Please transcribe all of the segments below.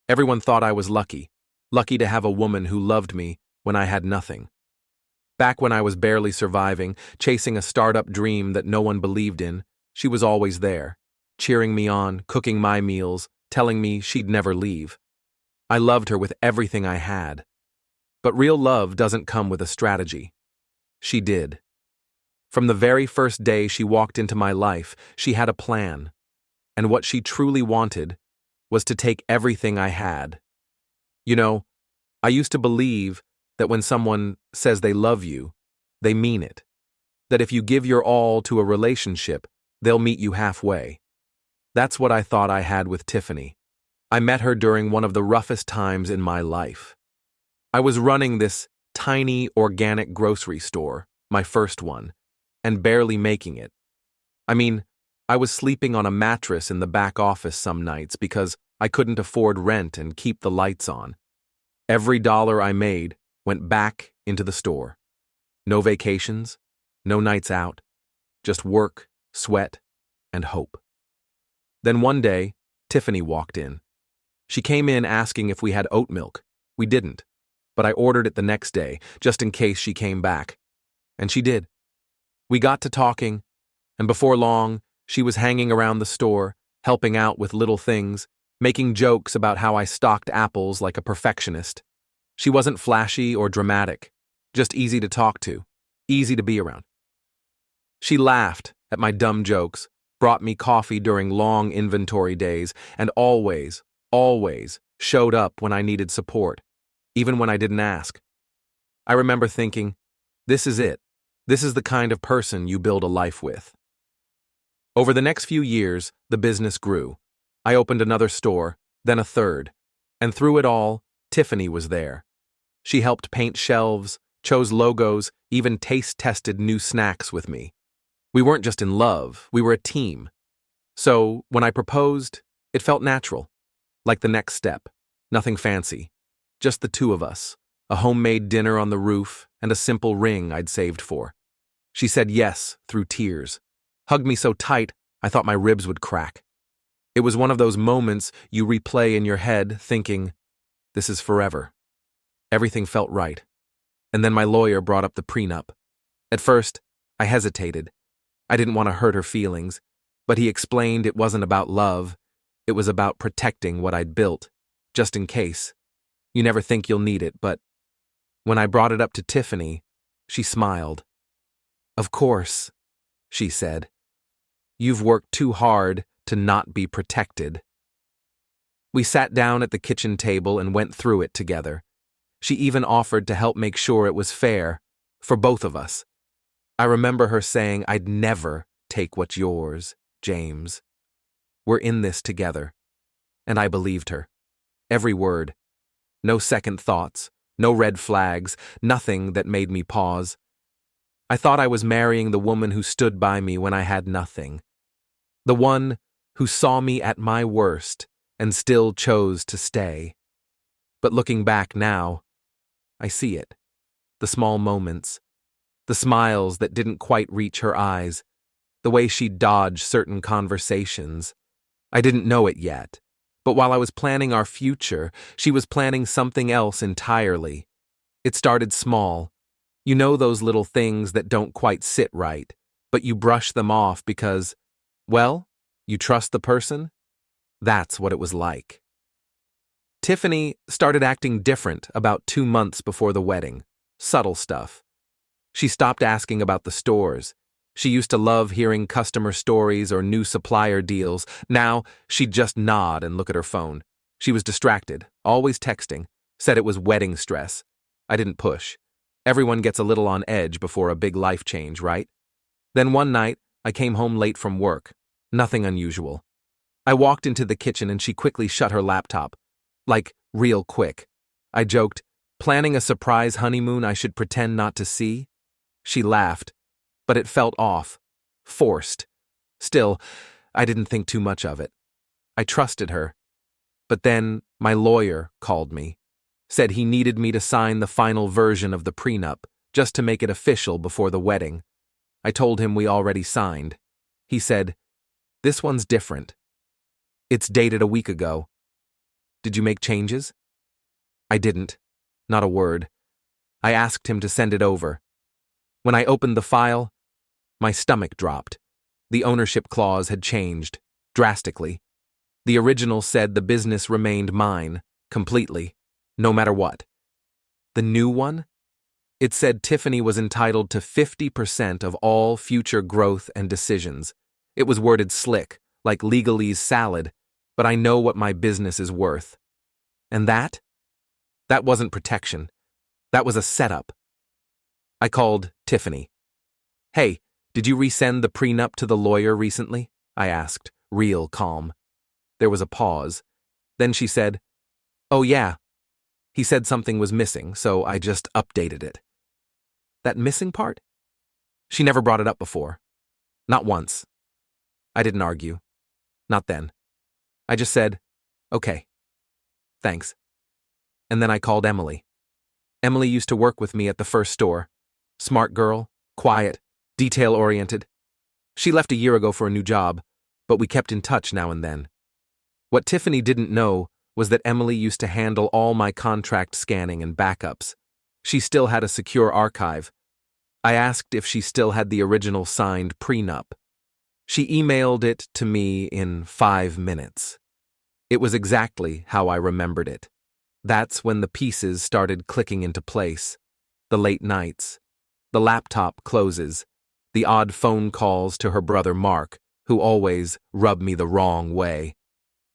Everyone thought I was lucky, lucky to have a woman who loved me when I had nothing. Back when I was barely surviving, chasing a startup dream that no one believed in, she was always there, cheering me on, cooking my meals, telling me she'd never leave. I loved her with everything I had. But real love doesn't come with a strategy. She did. From the very first day she walked into my life, she had a plan. And what she truly wanted was to take everything I had. You know, I used to believe that when someone says they love you, they mean it. That if you give your all to a relationship, they'll meet you halfway. That's what I thought I had with Tiffany. I met her during one of the roughest times in my life. I was running this tiny organic grocery store, my first one, and barely making it. I mean, I was sleeping on a mattress in the back office some nights because I couldn't afford rent and keep the lights on. Every dollar I made went back into the store. No vacations, no nights out, just work, sweat, and hope. Then one day, Tiffany walked in. She came in asking if we had oat milk. We didn't, but I ordered it the next day, just in case she came back. And she did. We got to talking, and before long, she was hanging around the store, helping out with little things, making jokes about how I stocked apples like a perfectionist. She wasn't flashy or dramatic, just easy to talk to, easy to be around. She laughed at my dumb jokes, brought me coffee during long inventory days, and always showed up when I needed support, even when I didn't ask. I remember thinking, this is it. This is the kind of person you build a life with. Over the next few years, the business grew. I opened another store, then a third, and through it all, Tiffany was there. She helped paint shelves, chose logos, even taste-tested new snacks with me. We weren't just in love, we were a team. So, when I proposed, it felt natural, like the next step, nothing fancy, just the two of us, a homemade dinner on the roof, and a simple ring I'd saved for. She said yes through tears, hugged me so tight I thought my ribs would crack. It was one of those moments you replay in your head thinking, this is forever. Everything felt right. And then my lawyer brought up the prenup. At first, I hesitated. I didn't want to hurt her feelings, but he explained it wasn't about love. It was about protecting what I'd built, just in case. You never think you'll need it, but when I brought it up to Tiffany, she smiled. Of course, she said. You've worked too hard to not be protected. We sat down at the kitchen table and went through it together. She even offered to help make sure it was fair, for both of us. I remember her saying, I'd never take what's yours, James. We're in this together. And I believed her. Every word. No second thoughts, no red flags, nothing that made me pause. I thought I was marrying the woman who stood by me when I had nothing. The one who saw me at my worst and still chose to stay. But looking back now, I see it. The small moments. The smiles that didn't quite reach her eyes. The way she dodged certain conversations. I didn't know it yet. But while I was planning our future, she was planning something else entirely. It started small. You know those little things that don't quite sit right, but you brush them off because, well, you trust the person? That's what it was like. Tiffany started acting different about 2 months before the wedding. Subtle stuff. She stopped asking about the stores. She used to love hearing customer stories or new supplier deals. Now, she'd just nod and look at her phone. She was distracted, always texting, said it was wedding stress. I didn't push. Everyone gets a little on edge before a big life change, right? Then one night, I came home late from work. Nothing unusual. I walked into the kitchen and she quickly shut her laptop. Like, real quick. I joked, planning a surprise honeymoon I should pretend not to see? She laughed. But it felt off, forced. Still, I didn't think too much of it. I trusted her. But then my lawyer called me, said he needed me to sign the final version of the prenup, just to make it official before the wedding. I told him we already signed. He said, "This one's different. It's dated a week ago." Did you make changes? I didn't. Not a word. I asked him to send it over. When I opened the file, my stomach dropped. The ownership clause had changed, drastically. The original said the business remained mine, completely, no matter what. The new one? It said Tiffany was entitled to 50% of all future growth and decisions. It was worded slick, like legalese salad, but I know what my business is worth. And that? That wasn't protection. That was a setup. I called Tiffany. Hey, did you resend the prenup to the lawyer recently? I asked, real calm. There was a pause. Then she said, Oh yeah. He said something was missing, so I just updated it. That missing part? She never brought it up before. Not once. I didn't argue. Not then. I just said, okay. Thanks. And then I called Emily. Emily used to work with me at the first store. Smart girl, quiet, detail-oriented. She left a year ago for a new job, but we kept in touch now and then. What Tiffany didn't know was that Emily used to handle all my contract scanning and backups. She still had a secure archive. I asked if she still had the original signed prenup. She emailed it to me in 5 minutes. It was exactly how I remembered it. That's when the pieces started clicking into place. The late nights. The laptop closes. The odd phone calls to her brother Mark, who always rubbed me the wrong way.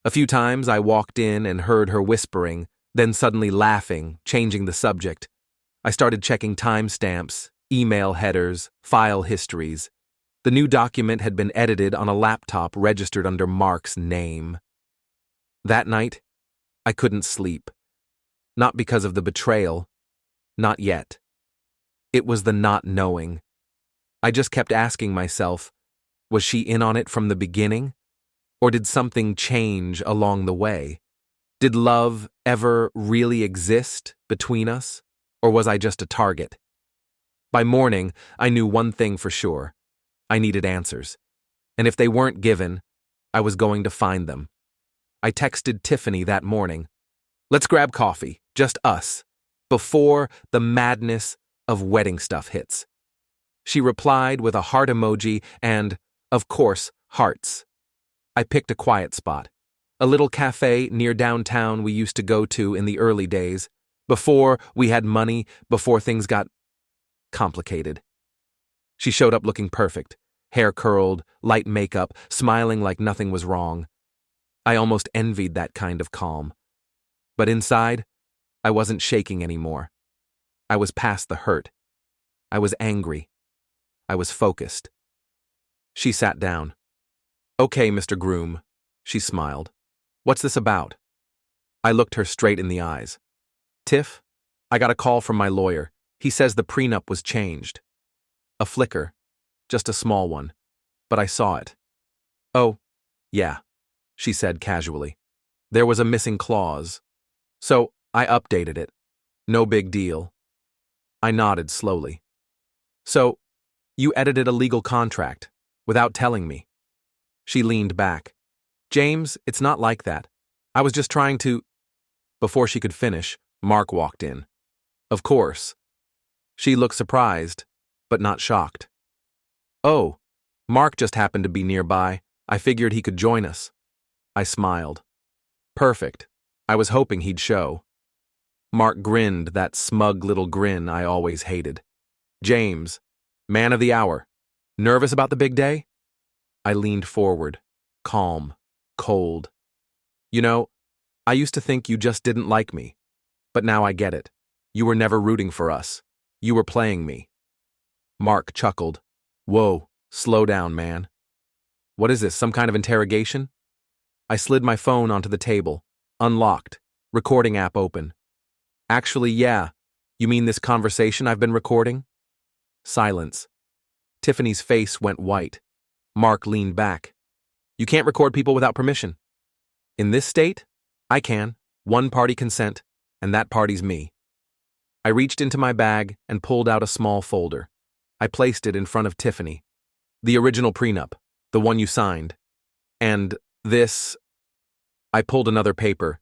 A few times I walked in and heard her whispering, then suddenly laughing, changing the subject. I started checking timestamps, email headers, file histories. The new document had been edited on a laptop registered under Mark's name. That night, I couldn't sleep. Not because of the betrayal. Not yet. It was the not knowing. I just kept asking myself, was she in on it from the beginning? Or did something change along the way? Did love ever really exist between us? Or was I just a target? By morning, I knew one thing for sure. I needed answers. And if they weren't given, I was going to find them. I texted Tiffany that morning. Let's grab coffee, just us, before the madness of wedding stuff hits. She replied with a heart emoji and, of course, hearts. I picked a quiet spot, a little cafe near downtown we used to go to in the early days, before we had money, before things got complicated. She showed up looking perfect, hair curled, light makeup, smiling like nothing was wrong. I almost envied that kind of calm. But inside, I wasn't shaking anymore. I was past the hurt. I was angry. I was focused. She sat down. Okay, Mr. Groom, she smiled. What's this about? I looked her straight in the eyes. Tiff, I got a call from my lawyer. He says the prenup was changed. A flicker, just a small one, but I saw it. Oh, yeah, she said casually. There was a missing clause. So I updated it. No big deal. I nodded slowly. So, you edited a legal contract, without telling me. She leaned back. James, it's not like that. I was just trying to… Before she could finish, Mark walked in. Of course. She looked surprised, but not shocked. Oh, Mark just happened to be nearby. I figured he could join us. I smiled. Perfect. I was hoping he'd show. Mark grinned, that smug little grin I always hated. James, man of the hour. Nervous about the big day? I leaned forward, calm, cold. You know, I used to think you just didn't like me. But now I get it. You were never rooting for us. You were playing me. Mark chuckled. Whoa, slow down, man. What is this, some kind of interrogation? I slid my phone onto the table, unlocked, recording app open. Actually, yeah. You mean this conversation I've been recording? Silence. Tiffany's face went white. Mark leaned back. You can't record people without permission. In this state, I can. One-party consent, and that party's me. I reached into my bag and pulled out a small folder. I placed it in front of Tiffany. The original prenup, the one you signed. And this… I pulled another paper.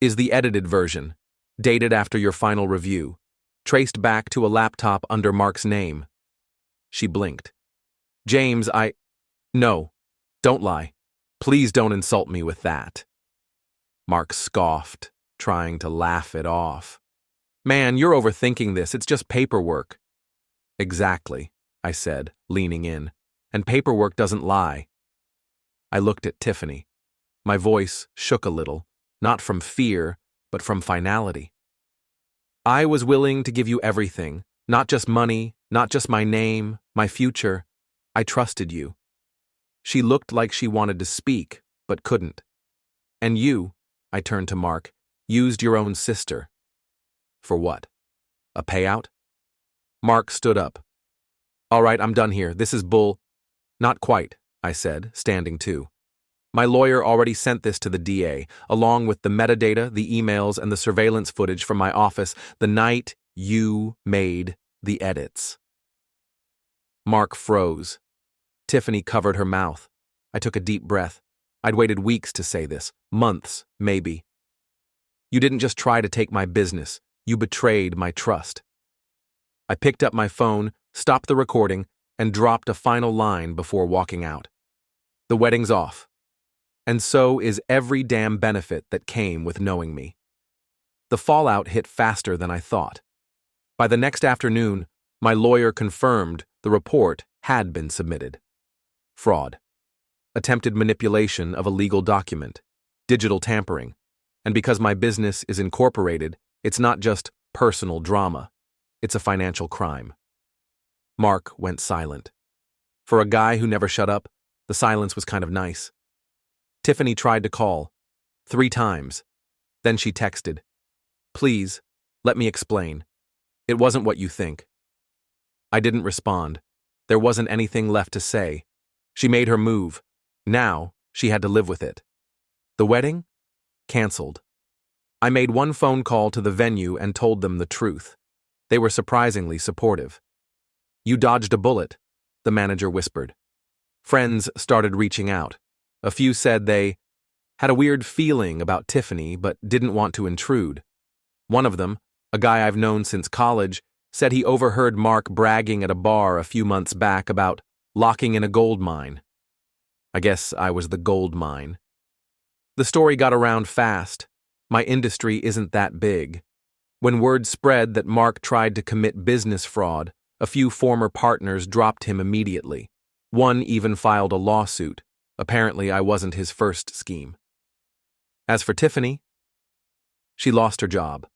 is the edited version, dated after your final review, traced back to a laptop under Mark's name. She blinked. James, No, don't lie. Please don't insult me with that. Mark scoffed, trying to laugh it off. Man, you're overthinking this. It's just paperwork. Exactly, I said, leaning in. And paperwork doesn't lie. I looked at Tiffany. My voice shook a little, not from fear, but from finality. I was willing to give you everything, not just money, not just my name, my future. I trusted you. She looked like she wanted to speak, but couldn't. And you, I turned to Mark, used your own sister. For what? A payout? Mark stood up. All right, I'm done here. This is bull. Not quite, I said, standing too. My lawyer already sent this to the DA, along with the metadata, the emails, and the surveillance footage from my office the night you made the edits. Mark froze. Tiffany covered her mouth. I took a deep breath. I'd waited weeks to say this, months, maybe. You didn't just try to take my business, you betrayed my trust. I picked up my phone, stopped the recording, and dropped a final line before walking out. The wedding's off. And so is every damn benefit that came with knowing me. The fallout hit faster than I thought. By the next afternoon, my lawyer confirmed the report had been submitted. Fraud. Attempted manipulation of a legal document. Digital tampering. And because my business is incorporated, it's not just personal drama. It's a financial crime. Mark went silent. For a guy who never shut up, the silence was kind of nice. Tiffany tried to call. 3 times. Then she texted. Please, let me explain. It wasn't what you think. I didn't respond. There wasn't anything left to say. She made her move. Now, she had to live with it. The wedding? Canceled. I made one phone call to the venue and told them the truth. They were surprisingly supportive. You dodged a bullet, the manager whispered. Friends started reaching out. A few said they had a weird feeling about Tiffany but didn't want to intrude. One of them, a guy I've known since college, said he overheard Mark bragging at a bar a few months back about locking in a gold mine. I guess I was the gold mine. The story got around fast. My industry isn't that big. When word spread that Mark tried to commit business fraud, a few former partners dropped him immediately. One even filed a lawsuit. Apparently, I wasn't his first scheme. As for Tiffany, she lost her job.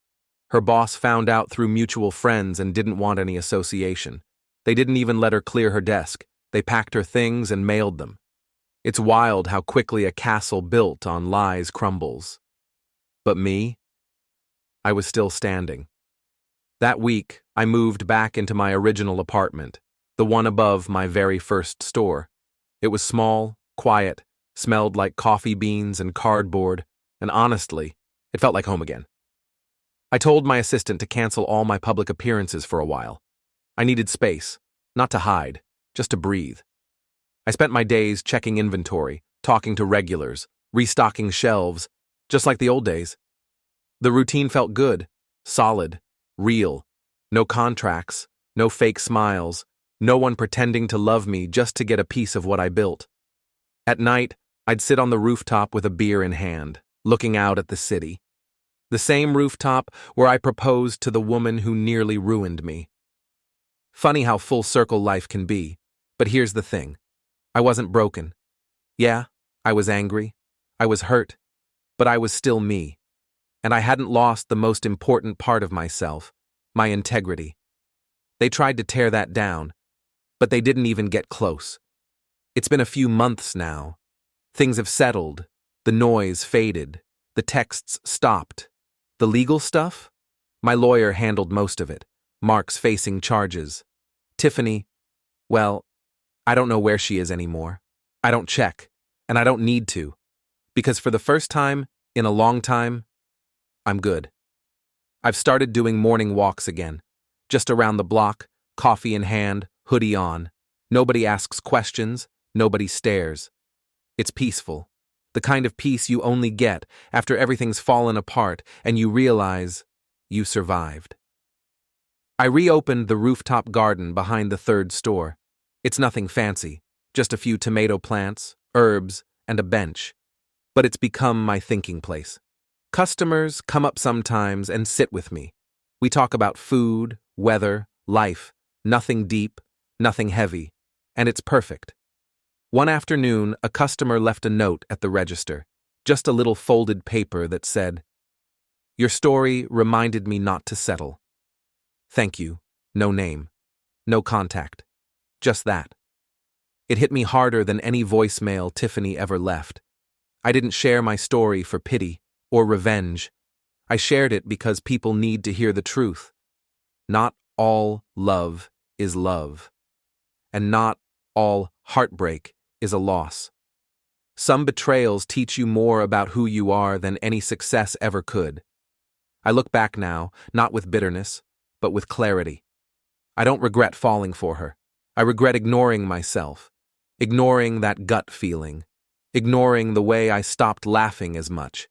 Her boss found out through mutual friends and didn't want any association. They didn't even let her clear her desk. They packed her things and mailed them. It's wild how quickly a castle built on lies crumbles. But me? I was still standing. That week, I moved back into my original apartment, the one above my very first store. It was small, quiet, smelled like coffee beans and cardboard, and honestly, it felt like home again. I told my assistant to cancel all my public appearances for a while. I needed space, not to hide, just to breathe. I spent my days checking inventory, talking to regulars, restocking shelves, just like the old days. The routine felt good, solid, real. No contracts, no fake smiles, no one pretending to love me just to get a piece of what I built. At night, I'd sit on the rooftop with a beer in hand, looking out at the city. The same rooftop where I proposed to the woman who nearly ruined me. Funny how full circle life can be, but here's the thing. I wasn't broken. Yeah, I was angry. I was hurt. But I was still me. And I hadn't lost the most important part of myself, my integrity. They tried to tear that down, but they didn't even get close. It's been a few months now. Things have settled. The noise faded. The texts stopped. The legal stuff? My lawyer handled most of it. Mark's facing charges. Tiffany, well, I don't know where she is anymore. I don't check, and I don't need to, because for the first time in a long time, I'm good. I've started doing morning walks again, just around the block, coffee in hand, hoodie on. Nobody asks questions, nobody stares. It's peaceful. The kind of peace you only get after everything's fallen apart and you realize you survived. I reopened the rooftop garden behind the third store. It's nothing fancy, just a few tomato plants, herbs, and a bench. But it's become my thinking place. Customers come up sometimes and sit with me. We talk about food, weather, life, nothing deep, nothing heavy, and it's perfect. One afternoon, a customer left a note at the register, just a little folded paper that said, "Your story reminded me not to settle. Thank you, no name, no contact, just that." It hit me harder than any voicemail Tiffany ever left. I didn't share my story for pity or revenge. I shared it because people need to hear the truth. Not all love is love, and not all heartbreak is a loss. Some betrayals teach you more about who you are than any success ever could. I look back now, not with bitterness, but with clarity. I don't regret falling for her. I regret ignoring myself, ignoring that gut feeling, ignoring the way I stopped laughing as much,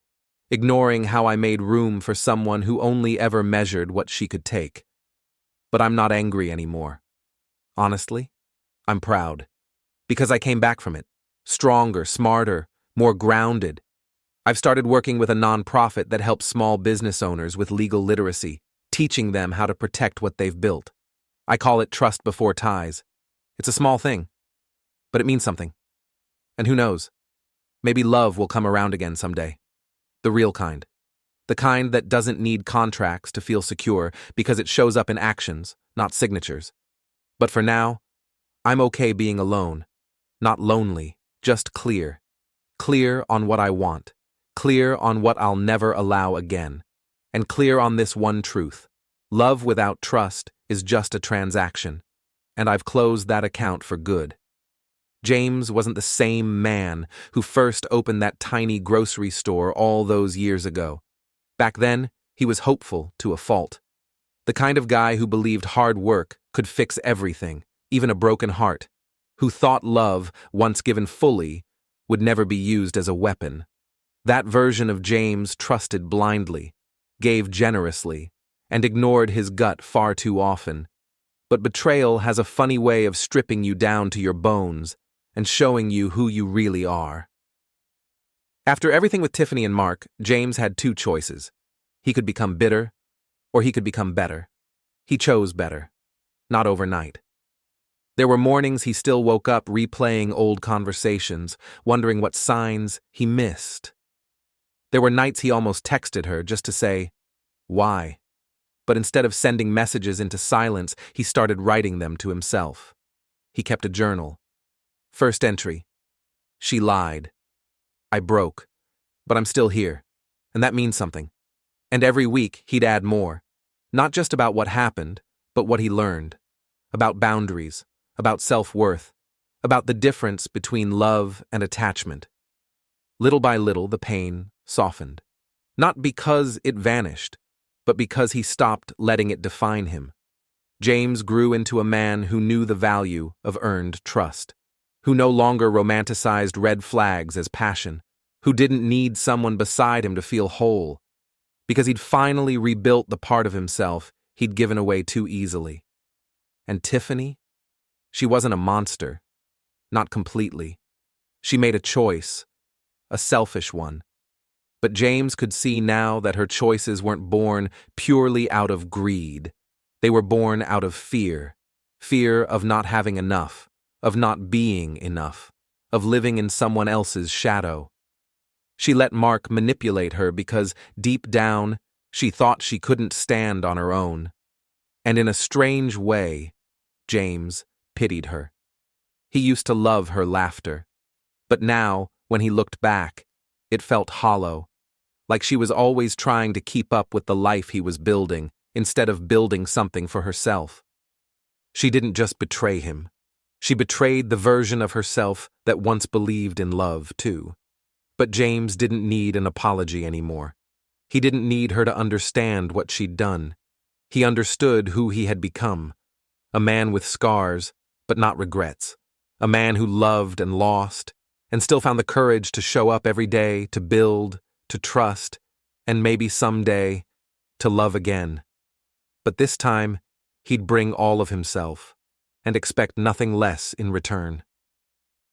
ignoring how I made room for someone who only ever measured what she could take. But I'm not angry anymore. Honestly, I'm proud. Because I came back from it, stronger, smarter, more grounded. I've started working with a nonprofit that helps small business owners with legal literacy, teaching them how to protect what they've built. I call it trust before ties. It's a small thing, but it means something. And who knows? Maybe love will come around again someday. The real kind. The kind that doesn't need contracts to feel secure because it shows up in actions, not signatures. But for now, I'm okay being alone. Not lonely, just clear. Clear on what I want. Clear on what I'll never allow again. And clear on this one truth. Love without trust is just a transaction. And I've closed that account for good. James wasn't the same man who first opened that tiny grocery store all those years ago. Back then, he was hopeful to a fault. The kind of guy who believed hard work could fix everything, even a broken heart. Who thought love, once given fully, would never be used as a weapon. That version of James trusted blindly, gave generously, and ignored his gut far too often. But betrayal has a funny way of stripping you down to your bones and showing you who you really are. After everything with Tiffany and Mark, James had two choices. He could become bitter, or he could become better. He chose better. Not overnight. There were mornings he still woke up replaying old conversations, wondering what signs he missed. There were nights he almost texted her just to say, "Why?" But instead of sending messages into silence, he started writing them to himself. He kept a journal. First entry. She lied. I broke. But I'm still here. And that means something. And every week he'd add more. Not just about what happened, but what he learned. About boundaries. About self-worth, about the difference between love and attachment. Little by little, the pain softened. Not because it vanished, but because he stopped letting it define him. James grew into a man who knew the value of earned trust, who no longer romanticized red flags as passion, who didn't need someone beside him to feel whole, because he'd finally rebuilt the part of himself he'd given away too easily. And Tiffany? She wasn't a monster. Not completely. She made a choice. A selfish one. But James could see now that her choices weren't born purely out of greed. They were born out of fear. Fear of not having enough. Of not being enough. Of living in someone else's shadow. She let Mark manipulate her because, deep down, she thought she couldn't stand on her own. And in a strange way, James pitied her. He used to love her laughter. But now, when he looked back, it felt hollow, like she was always trying to keep up with the life he was building, instead of building something for herself. She didn't just betray him. She betrayed the version of herself that once believed in love, too. But James didn't need an apology anymore. He didn't need her to understand what she'd done. He understood who he had become. A man with scars, but not regrets. A man who loved and lost, and still found the courage to show up every day, to build, to trust, and maybe someday, to love again. But this time, he'd bring all of himself, and expect nothing less in return.